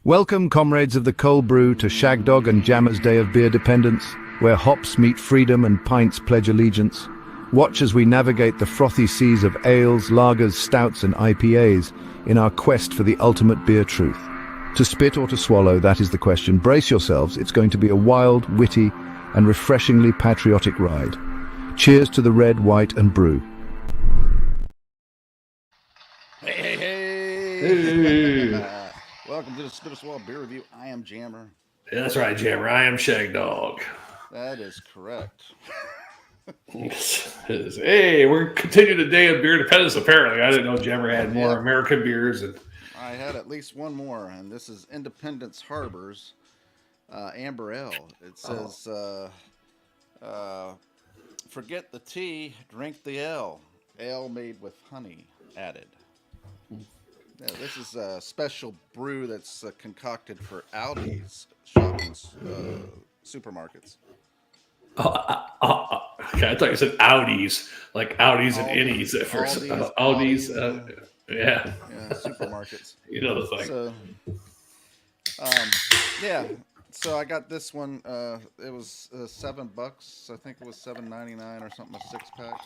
Welcome, comrades of the cold brew, to Shagdog and Jammer's Day of Beer Dependence, where hops meet freedom and pints pledge allegiance. Watch as we navigate the frothy seas of ales, lagers, stouts and IPAs in our quest for the ultimate beer truth. To spit or to swallow, that is the question. Brace yourselves, it's going to be a wild, witty and refreshingly patriotic ride. Cheers to the red, white and brew. Hey. Welcome to the Spit or Swallow Beer Review. I am Jammer. Yeah, that's right, Jammer. I am Shagdog. That is correct. Yes, it is. Hey, we're continuing the day of beer dependence, apparently. I didn't know Jammer had more American beers. I had at least one more, and this is Independence Harbor's Amber Ale. It says, forget the tea, drink the ale. Ale made with honey added. Yeah, this is a special brew that's concocted for Aldi's shopping supermarkets. Okay, I thought you said Audis, like Audis and Innies at first. Audis, yeah, supermarkets. You know the thing. So, so I got this one. It was $7. I think it was $7.99 or something, a 6-pack.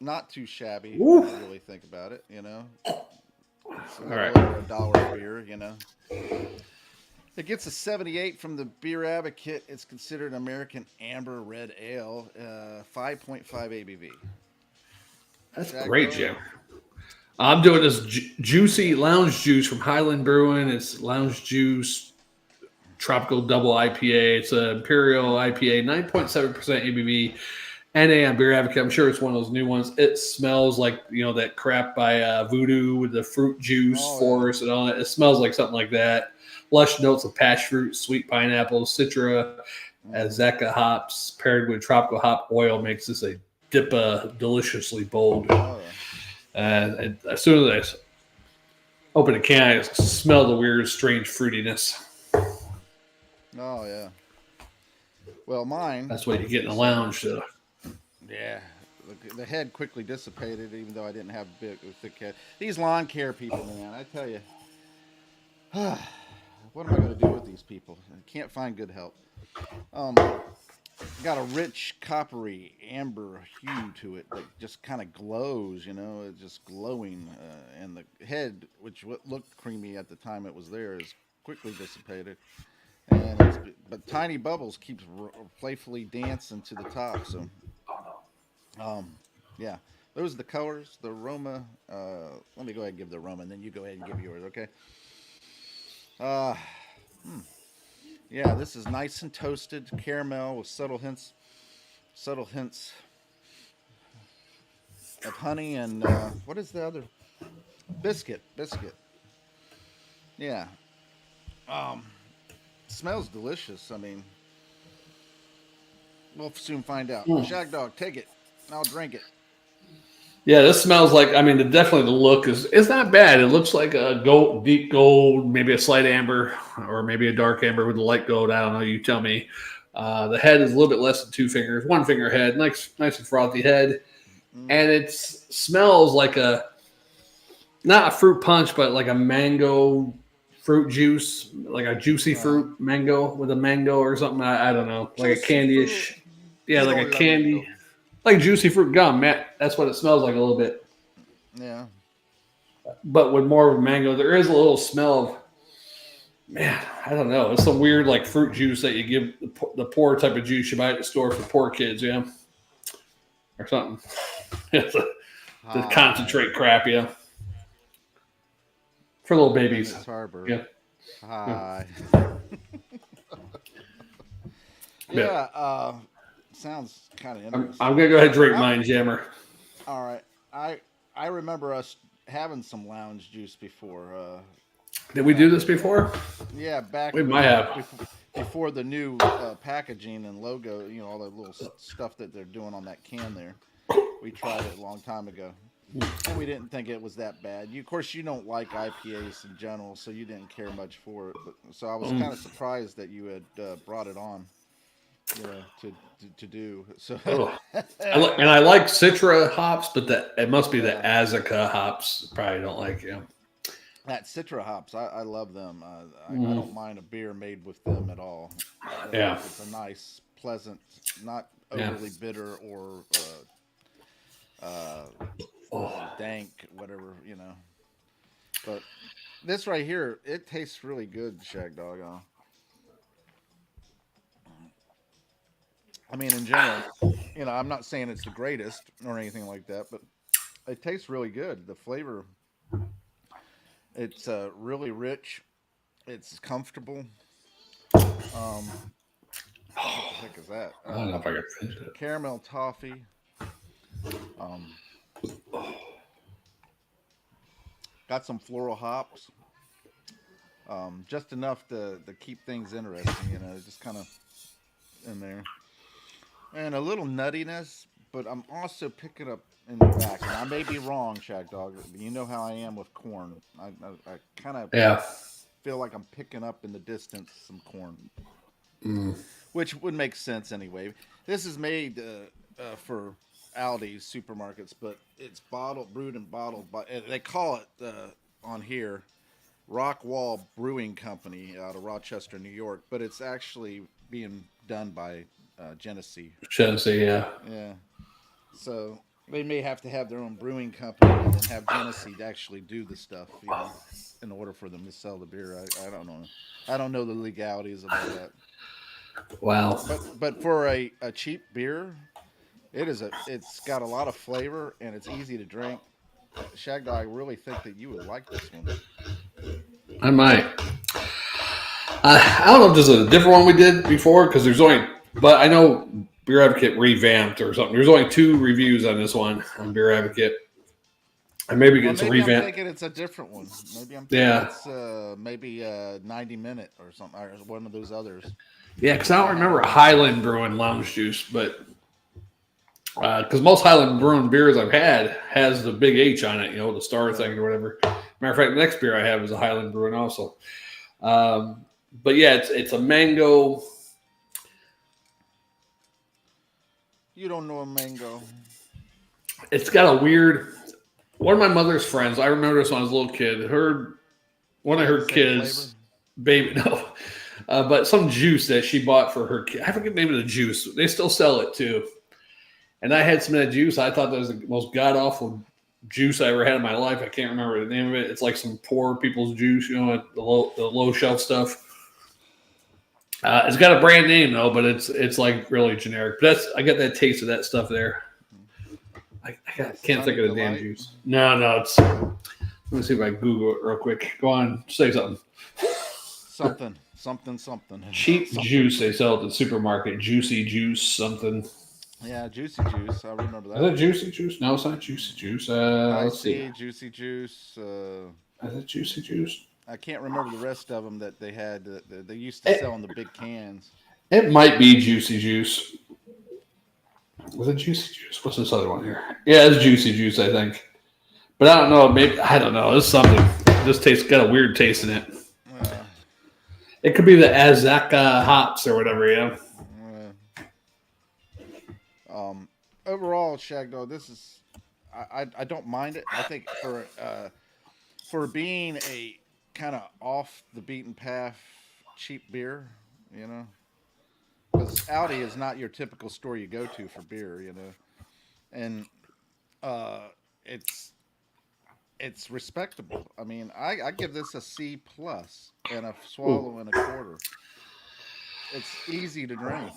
Not too shabby when I really think about it, you know. It's over $1 beer, you know. It gets a 78 from the Beer Advocate. It's considered an American Amber Red Ale, 5.5 ABV. That's great, Jim. I'm doing this juicy lounge juice from Highland Brewing. It's lounge juice, tropical double IPA. It's an Imperial IPA, 9.7% ABV. NA on Beer Advocate. I'm sure it's one of those new ones. It smells like, you know, that crap by Voodoo with the fruit juice force and all that. It smells like something like that. Lush notes of passion fruit, sweet pineapple, citra, Azeka hops paired with tropical hop oil makes this a deliciously bold. And as soon as I open a can, I smell the weird, strange fruitiness. Oh, yeah. Well, mine. That's what you get in a lounge, though. Yeah, the head quickly dissipated, even though I didn't have a thick head. These lawn care people, man, I tell you, what am I going to do with these people? I can't find good help. Got a rich, coppery, amber hue to it that just kind of glows, you know, it's just glowing. And the head, which looked creamy at the time it was there, is quickly dissipated. But tiny bubbles keeps playfully dancing to the top, so... yeah, those are the colors, the aroma. Let me go ahead and give the aroma, and then you go ahead and give yours, okay? Yeah, this is nice and toasted caramel with subtle hints of honey and what is the other? Biscuit. Yeah. Smells delicious. I mean, we'll soon find out. Shagdog, take it. I'll drink it. Yeah, this smells like, I mean, definitely the look is not bad. It looks like a deep gold, maybe a slight amber, or maybe a dark amber with a light gold. I don't know. You tell me. The head is a little bit less than 2 fingers, 1 finger head, nice and frothy head. And it smells like not a fruit punch, but like a mango fruit juice, like a juicy fruit mango with a mango or something. I don't know, like a candy-ish. Yeah, like a candy. Like juicy fruit gum, Matt. That's what it smells like a little bit. Yeah. But with more of a mango, there is a little smell of, man, I don't know. It's some weird like fruit juice that you give the poor type of juice you buy at the store for poor kids, yeah. Or something. It's the concentrate crap, yeah. For little babies. Harbor. Yeah. Hi. Yeah. Sounds kind of interesting. I'm gonna go ahead and drink mine, Jammer. All right. I remember us having some lounge juice before. Did we do this before? Yeah, back. We might have. Before the new packaging and logo, you know, all the little stuff that they're doing on that can there. We tried it a long time ago, and we didn't think it was that bad. Of course, you don't like IPAs in general, so you didn't care much for it. So I was kind of surprised that you had brought it on. You know, to do so. And I like Citra hops, but it must be the Azeka hops. Probably don't like them. that Citra hops, I love them. I don't mind a beer made with them at all. Yeah. It's a nice, pleasant, not Yeah. overly bitter or uh, Oh, dank, whatever, But this right here, it tastes really good, Shagdog. I mean, in general, I'm not saying it's the greatest or anything like that, but it tastes really good. The flavor, it's really rich. It's comfortable. What the heck is that? I don't know if I can finish it. Caramel toffee. Um, got some floral hops. Just enough to keep things interesting, just kind of in there. And a little nuttiness, but I'm also picking up in the back. And I may be wrong, Shack Dog. You know how I am with corn. I kind of Yeah. feel like I'm picking up in the distance some corn, which would make sense anyway. This is made for Aldi supermarkets, but it's brewed and bottled by. They call it on here Rockwall Brewing Company out of Rochester, New York, but it's actually being done by Genesee. Genesee, yeah. Yeah. So they may have to have their own brewing company and then have Genesee to actually do the stuff, in order for them to sell the beer. I don't know. I don't know the legalities of all that. Wow. But for a cheap beer, it's got a lot of flavor and it's easy to drink. Shagdog, I really think that you would like this one. I might. I don't know if this is a different one we did before because but I know Beer Advocate revamped or something. There's only 2 reviews on this one on Beer Advocate. And maybe it's a revamp. I'm thinking it's a different one. Maybe I'm thinking it's maybe a 90-minute or something, or one of those others. Yeah, because I don't remember Highland Brewing Lounge Juice, but because most Highland Brewing beers I've had has the big H on it, the star thing or whatever. Matter of fact, the next beer I have is a Highland Brewing also. But yeah, it's a mango. You don't know a mango. It's got a weird. One of my mother's friends, I remember this when I was a little kid. One of her kids, baby, no, but some juice that she bought for her kid. I forget the name of the juice. They still sell it too. And I had some of that juice. I thought that was the most god awful juice I ever had in my life. I can't remember the name of it. It's like some poor people's juice, the low shelf stuff. It's got a brand name though, but it's like really generic. But I got that taste of that stuff there. I can't think of the damn juice. No, it's. Let me see if I Google it real quick. Go on, say something. Something. Cheap juice they sell at the supermarket. Juicy juice something. Yeah, juicy juice. I remember that. Is it juicy juice? No, it's not juicy juice. Let's see. Juicy juice. Is it juicy juice? I can't remember the rest of them that they had. That they used to sell in the big cans. It might be juicy juice. Was it juicy juice? What's this other one here? Yeah, it's juicy juice, I think. But I don't know. Maybe I don't know. It's something. This got a weird taste in it. It could be the Azaka hops or whatever. Overall, Shagdog, this is. I don't mind it. I think for being a kind of off the beaten path cheap beer, because Aldi is not your typical store you go to for beer, and it's respectable. I mean, I give this a C plus and a swallow and a quarter. It's easy to drink.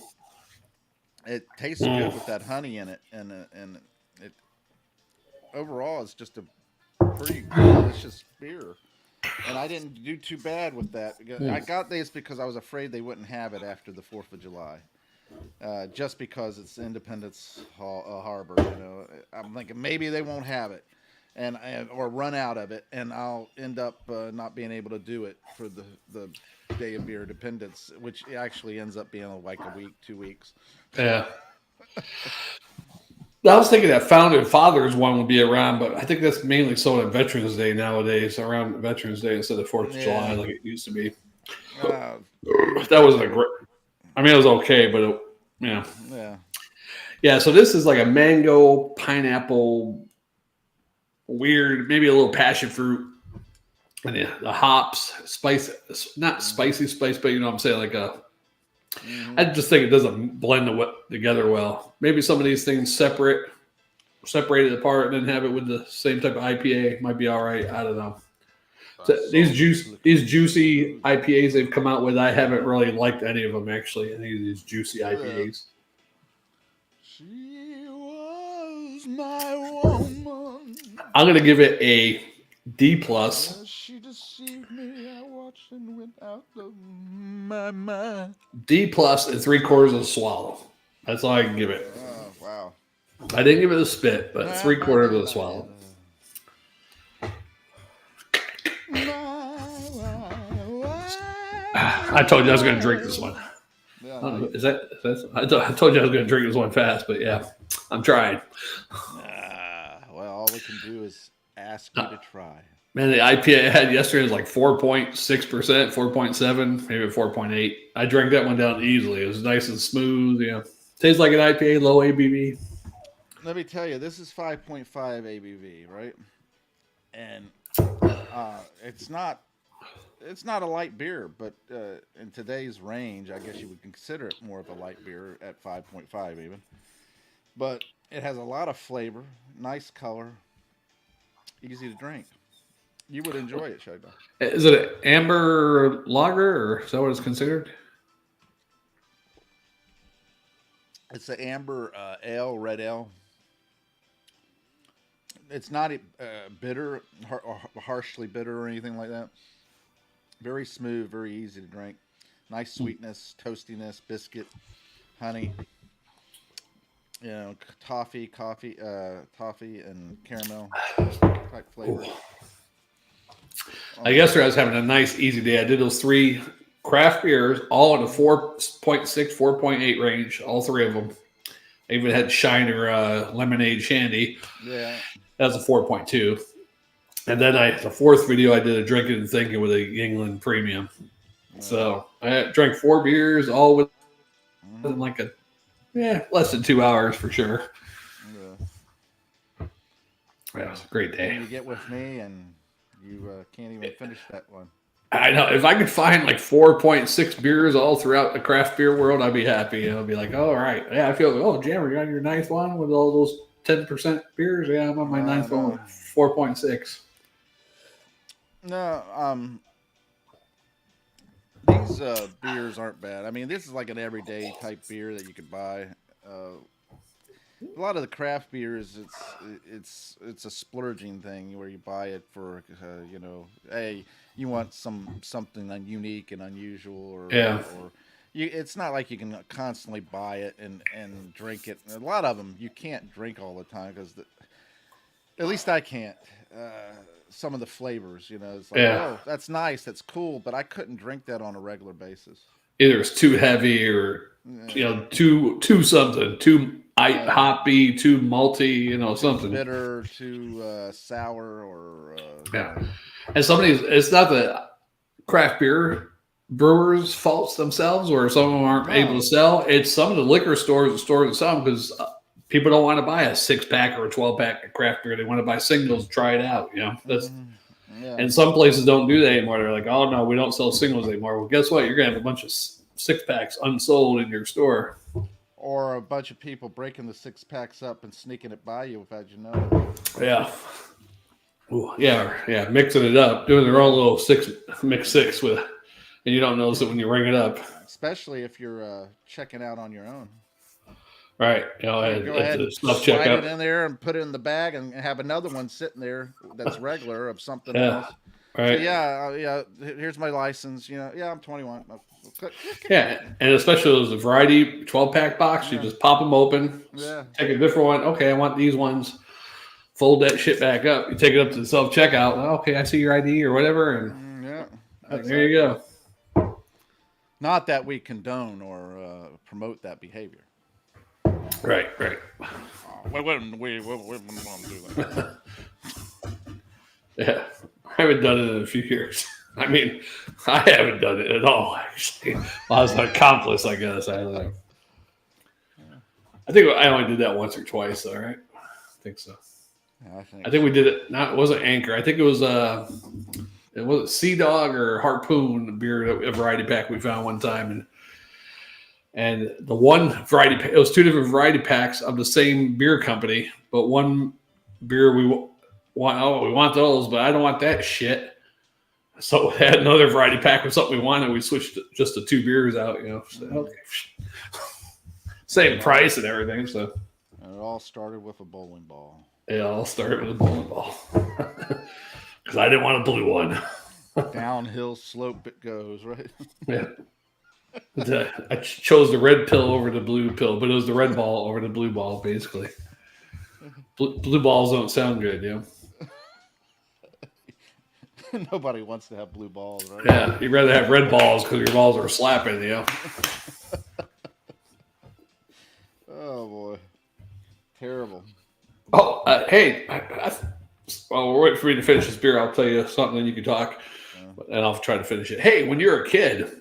It tastes good with that honey in it, and it overall it's just a pretty delicious beer. And I didn't do too bad with that. I got this because I was afraid they wouldn't have it after the 4th of July. Just because it's Independence Harbor, I'm thinking maybe they won't have it, or run out of it, and I'll end up not being able to do it for the Day of Beer Independence, which actually ends up being like a week, 2 weeks. Yeah. I was thinking that Founding Fathers one would be around, but I think that's mainly sold on Veterans Day nowadays, around Veterans Day instead of 4th of July like it used to be. That wasn't a great. I mean, it was okay, but yeah. So this is like a mango, pineapple, weird, maybe a little passion fruit And yeah, the hops, spice, not spicy spice, but you know what I'm saying? Like I just think it doesn't blend together well. Maybe some of these things separated apart, and then have it with the same type of IPA might be all right. I don't know. So these juicy IPAs they've come out with, I haven't really liked any of them actually. Any of these juicy IPAs. She was my woman. I'm gonna give it a D plus. She deceived me. I watched and went out of my mind. D plus and 3/4 of a swallow. That's all I can give it. Oh, wow. I didn't give it a spit, but 3/4 of a swallow. I told you I was going to drink this one. Yeah, I told you I was going to drink this one fast, but yeah, I'm trying. well, all we can do is ask you to try. Man, the IPA I had yesterday was like 4.6%, 4.7, maybe 4.8. I drank that one down easily. It was nice and smooth. Yeah, tastes like an IPA, low ABV. Let me tell you, this is 5.5 ABV, right? And it's not a light beer, but in today's range, I guess you would consider it more of a light beer at 5.5 even. But it has a lot of flavor, nice color, easy to drink. You would enjoy it, Shagdog. Is it an amber lager, or is that what it's considered? It's an amber ale, red ale. It's not bitter, or harshly bitter or anything like that. Very smooth, very easy to drink. Nice sweetness, toastiness, biscuit, honey. You know, toffee, and caramel type flavor. I guess I was having a nice, easy day. I did those 3 craft beers, all in the 4.6, 4.8 range, all 3 of them. I even had Shiner Lemonade Shandy. Yeah. That was a 4.2. And then the 4th video, I did a drinking and thinking with a Yingling Premium. Yeah. So I drank 4 beers, all within like less than 2 hours for sure. Yeah, it was a great day. And you get with me and you can't even finish that one. I know. If I could find like 4.6 beers all throughout the craft beer world, I'd be happy. I'd be like, all right. Yeah, I feel, Jammer, you're on your 9th one with all those 10% beers? Yeah, I'm on my 9th one with 4.6. No, these beers aren't bad. I mean, this is like an everyday type beer that you could buy. A lot of the craft beers, it's a splurging thing where you buy it for hey, you want something unique and unusual, or it's not like you can constantly buy it and drink it. A lot of them you can't drink all the time because at least I can't. Some of the flavors, it's like, oh, that's nice, that's cool, but I couldn't drink that on a regular basis. Either it's too heavy or too something, too hoppy, too malty, something bitter, too sour, or And some of these, it's not the craft beer brewers' faults themselves, or some of them aren't able to sell. It's some of the liquor stores that store some because people don't want to buy a 6-pack or a 12-pack of craft beer. They want to buy singles, try it out. That's. And some places don't do that anymore. They're like, oh no, we don't sell singles anymore. Well, guess what? You're gonna have a bunch of 6-packs unsold in your store. Or a bunch of people breaking the 6-packs up and sneaking it by you without you knowing. Yeah. Ooh, yeah, mixing it up, doing their own little mix six with, and you don't notice it when you ring it up. Especially if you're checking out on your own. Right. Go ahead and slide it in there and put it in the bag and have another one sitting there that's regular of something else. Right. So here's my license. I'm 21. Yeah, and especially those variety 12-pack box, you just pop them open. Yeah. Take a different one. Okay, I want these ones. Fold that shit back up. You take it up to the self-checkout. Okay, I see your ID or whatever, and there you go. Not that we condone or promote that behavior. Right. We wouldn't want to do that. Yeah, I haven't done it in a few years. I mean, I haven't done it at all, actually. Well, I was an accomplice, I guess. I don't know. I think I only did that once or twice, though, right? I think so. I think we did it. It wasn't Anchor. I think it was it was Sea Dog or Harpoon beer, a variety pack we found one time, and the one variety, it was two different variety packs of the same beer company, but one beer we want those, but I don't want that shit. So we had another variety pack of something we wanted. We switched just the two beers out, So, okay. Same price and everything. So and it all started with a bowling ball. It all started with a bowling ball because I didn't want a blue one. Downhill slope it goes, right? Yeah. I chose the red pill over the blue pill, but it was the red ball over the blue ball, basically. Blue balls don't sound good, Nobody wants to have blue balls, right? Yeah, you'd rather have red balls because your balls are slapping, Oh, boy. Terrible. Oh, hey, while we're waiting for me to finish this beer, I'll tell you something, and you can talk, and I'll try to finish it. Hey, when you were a kid,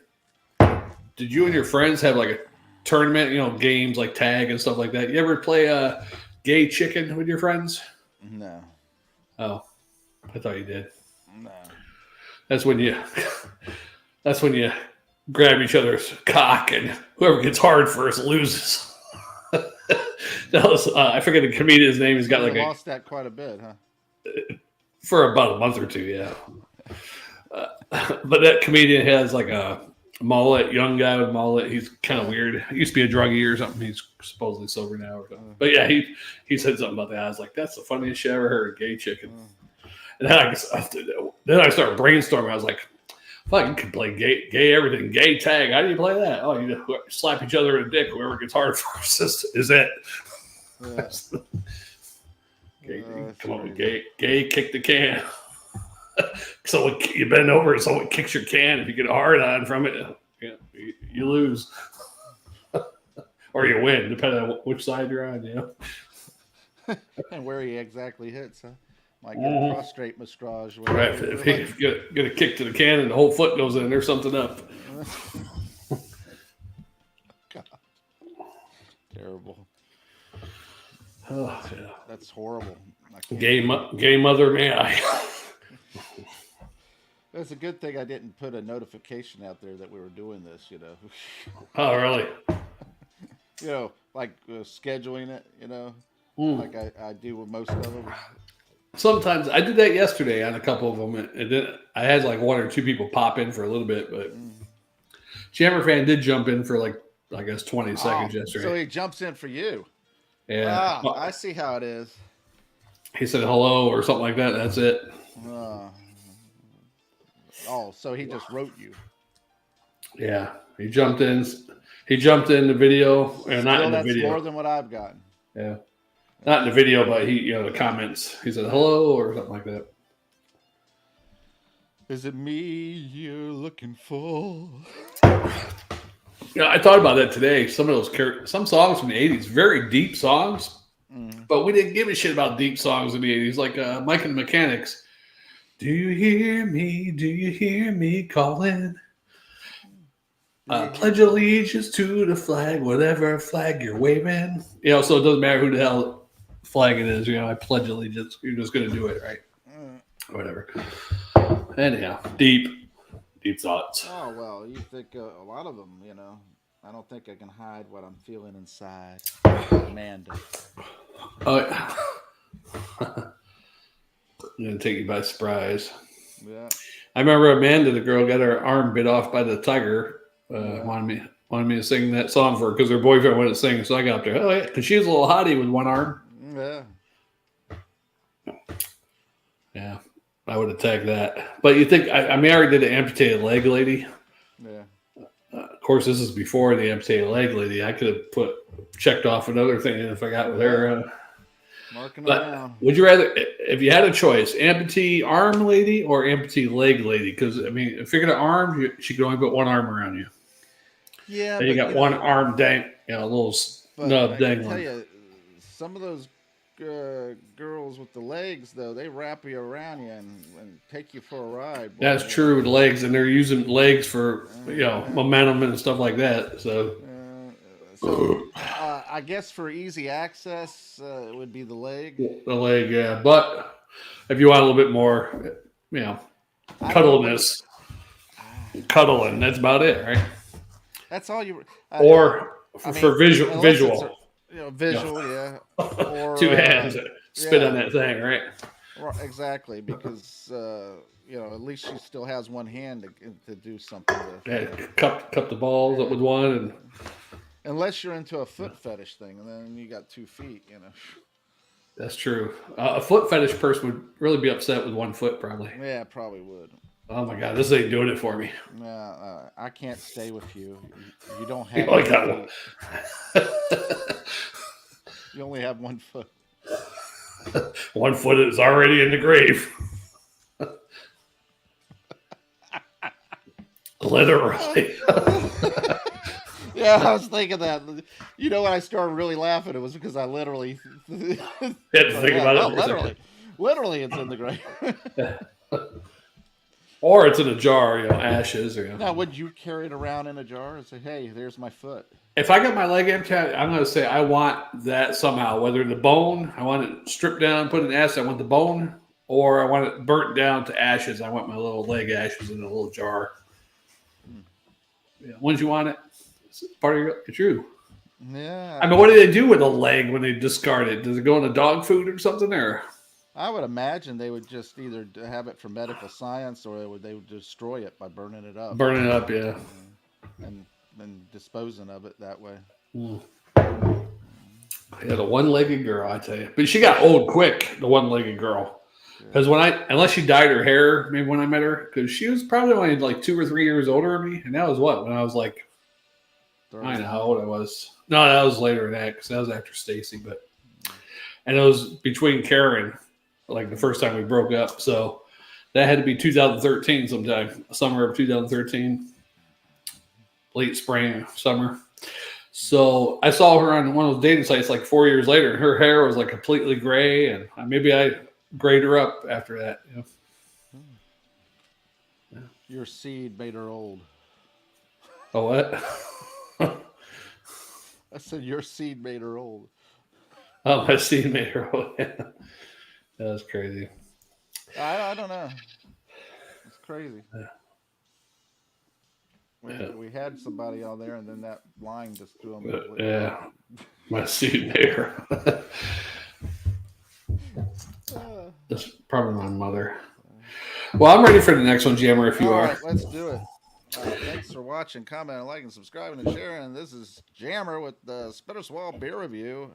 did you and your friends have like a tournament, games like tag and stuff like that? You ever play gay chicken with your friends? No. Oh, I thought you did. No. That's when you grab each other's cock, and whoever gets hard first loses. That was I forget the comedian's name. He's got like lost that quite a bit, huh? For about a month or two, yeah. But that comedian has like a mullet, young guy with mullet. He's kind of weird. He used to be a druggie or something. He's supposedly sober now or something. But yeah, he said something about that. I was like, that's the funniest shit I ever heard. Gay chicken. And then I started brainstorming. I was like, fuck, you can play gay everything. Gay tag. How do you play that? Oh, you slap each other in the dick. Whoever gets hard first is it. Yeah. Come on, gay, kick the can. So you bend over and someone kicks your can. If you get a hard on from it, you lose. Or you win, depending on which side you're on, And where he exactly hits, huh? Might get a prostrate massage. Right. If you get a kick to the can and the whole foot goes in, there's something up. God. Terrible. Oh, yeah. That's horrible. Gay mother, may I? It's a good thing I didn't put a notification out there that we were doing this, Oh, really? Like scheduling it, like I do with most of them. Sometimes I did that yesterday on a couple of them, and then I had like one or two people pop in for a little bit, but Jammer Fan did jump in for 20 seconds yesterday. So he jumps in for you. Yeah. I see how it is. He said hello or something like that. That's it. So he just wrote you. Yeah, he jumped in. He jumped in the video, and not in the video. That's more than what I've gotten. Yeah, not in the video, but the comments. He said hello or something like that. Is it me you're looking for? I thought about that today. Some songs from the '80s, very deep songs, but we didn't give a shit about deep songs in the '80s, like Mike and the Mechanics. Do you hear me? Do you hear me calling? Pledge allegiance to the flag, whatever flag you're waving. So it doesn't matter who the hell flag it is. I pledge allegiance. You're just going to do it, right? Whatever. Anyhow, deep thoughts. Oh, well, you think a lot of them, I don't think I can hide what I'm feeling inside. Amanda. Oh, yeah. I'm going to take you by surprise. Yeah. I remember Amanda, the girl, got her arm bit off by the tiger. Wanted me to sing that song for her because her boyfriend wanted to sing. So I got up there. Oh, yeah. Because she was a little hottie with one arm. Yeah. Yeah. I would have tagged that. But you think, I already did an amputated leg lady. Yeah. Of course, this is before the amputated leg lady. I could have checked off another thing if I got with her. Marking them down. Would you rather, if you had a choice, amputee arm lady or amputee leg lady? Because, if you're going to arm, she can only put one arm around you. Yeah. And you got one arm dang, a little nub dangling. I tell you, some of those girls with the legs, though, they wrap you around you and take you for a ride. Boy. That's true with legs, and they're using legs for, momentum and stuff like that. So I guess for easy access, it would be the leg. The leg, yeah. But if you want a little bit more, cuddleness, cuddling. That's about it, right? That's all you. Or I mean, for visual. Visual, yeah. Or, 2 hands, spit on that thing, right? Exactly, because at least she still has one hand to do something with. Yeah, cup the balls up with one, and unless you're into a foot fetish thing, and then you got 2 feet, That's true. A foot fetish person would really be upset with 1 foot, probably. Yeah, probably would. Oh my God, this ain't doing it for me. I can't stay with you. You don't have. I got one. You only have 1 foot. 1 foot is already in the grave. Literally. Yeah, I was thinking that. When I started really laughing, it was because I literally had to think about it. Literally, it's in the grave. Or it's in a jar, ashes. Now, would you carry it around in a jar and say, "Hey, there's my foot"? If I got my leg amputated, I'm going to say I want that somehow. Whether the bone, I want it stripped down, put in acid. I want the bone, or I want it burnt down to ashes. I want my little leg ashes in a little jar. Yeah, when did you want it? It's part of you. Yeah. I mean, what do they do with a leg when they discard it? Does it go into dog food or something? Or I would imagine they would just either have it for medical science, or they would destroy it by burning it up. Burning it up, yeah. And disposing of it that way. Yeah, the one-legged girl, I tell you. But she got old quick, the one-legged girl. Because unless she dyed her hair, maybe when I met her, because she was probably only like 2 or 3 years older than me, and that was when I was like, 30. I don't know how old I was. No, that was later than that, because that was after Stacy. And it was between Karen, like the first time we broke up. So that had to be 2013 sometime, summer of 2013, late spring, summer. So I saw her on one of those dating sites like 4 years later, and her hair was like completely gray, and maybe I grayed her up after that. Yeah. Your seed made her old. Oh, what? I said your seed made her old. Oh, my seed made her old. Yeah. That was crazy. I don't know. It's crazy. We had somebody on there, and then that line just threw them. Yeah, my seed made her. That's probably my mother. Well, I'm ready for the next one, Jammer, if you are. Right, let's do it. Thanks for watching, commenting, liking, subscribing, and sharing. This is Jammer with the Spitter Swall Beer Review.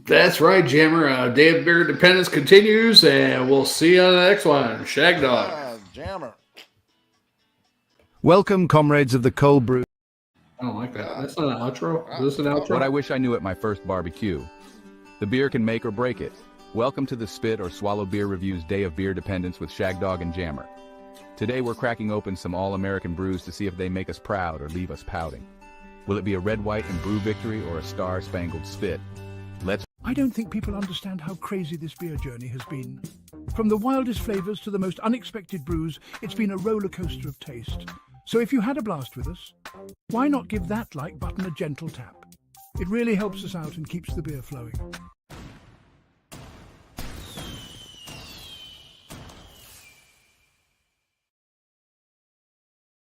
That's right, Jammer. Day of Beer Dependence continues, and we'll see you on the next one. Shagdog. Jammer. Welcome, comrades of the cold brew. I don't like that. That's not an outro. Is this an outro? What I wish I knew at my first barbecue. The beer can make or break it. Welcome to the Spit or Swallow Beer Review's Day of Beer Dependence with Shagdog and Jammer. Today we're cracking open some all-American brews to see if they make us proud or leave us pouting. Will it be a red, white, and brew victory or a star-spangled spit? I don't think people understand how crazy this beer journey has been. From the wildest flavors to the most unexpected brews, it's been a roller coaster of taste. So if you had a blast with us, why not give that like button a gentle tap? It really helps us out and keeps the beer flowing.